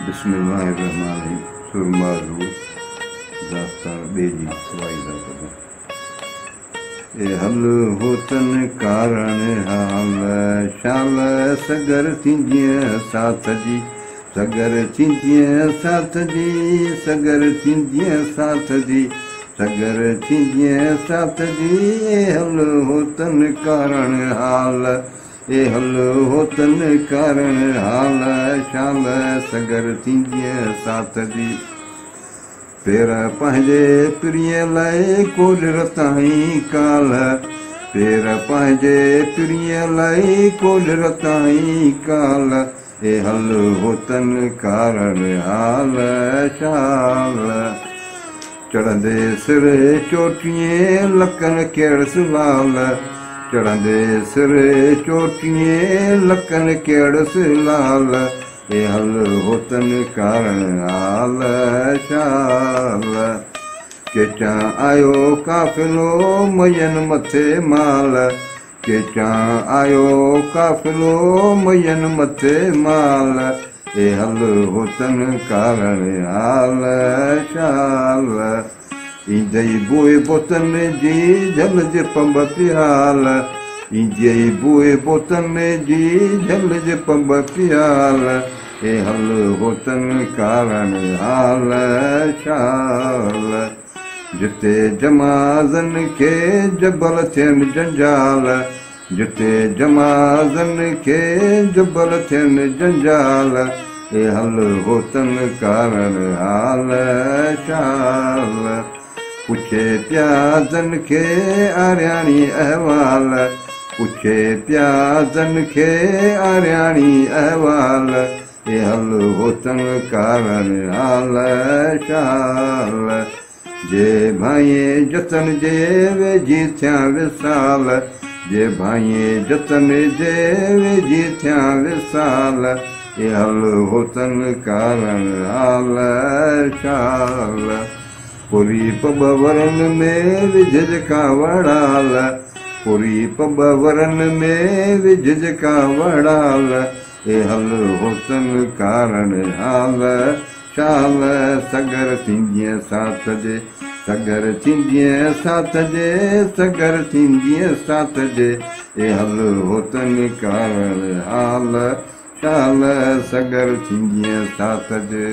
बिस्मिल्लाहिर्रहमानिर्रहीम। सुरमारू दास्तान बेजी वाइदा कदम ए हल होतन कारण हाल शाल सगर थींदिय साथ जी सगर थींदिय साथ जी सगर थींदिय साथ जी सगर थींदिय साथ जी ए हल होतन कारण हाल ए हल होतन कारण हाल शाल सगर थींदिय साथ जी पेर पंहिंजे प्रिय लाइ कोल रताई काल पेर पंहिंजे प्रिय लाइ कोल रताई काल ए हल होतन कारण हाल शाल चढ़ंदे सिर चोटिए लकन केड़स लाल चढ़ंदे सिर चोटिए लकन केड़स लाल ए हल होतन कारण हाल शाल केचा आयो काफ़िलो मयन मथे माल केचा आयो काफ़िलो मयन मथे माल ए हल होतन कारण हाल शाल इंजई बुए बोतन जी झल जे पंब पियाल इंजई बुए बोतन जी झल जे पंब पियाल ए हल होतन कारण हाल शाल जिते जमाज़न के जबल थियन जंजाल जिते जमाज़न के जबल थियन जंजाल ए हल होतन कारण हाल शाल पुछे प्याजन के आर्याणी अहवाल पुछे प्याजन के आर्याणी अहवाल ए हल होतन कारण हाल शाल जे भाइये जतन जे वेझी थिया विसाल जे भाइये जतन जे वेझी थिया विसाल ए हल होतन कारण हाल शाल पुरी पब वरन में विझज का वड़ाल पुरी पब वरन में विझज का वड़ाल ए हल होतन कारण हाल शाल सगर थींदिय साथ जे सगर थींदिय साथ जे सगर थींदिय साथ जे ए हल होतन कारण हाल शाल सगर थींदिय साथ जे।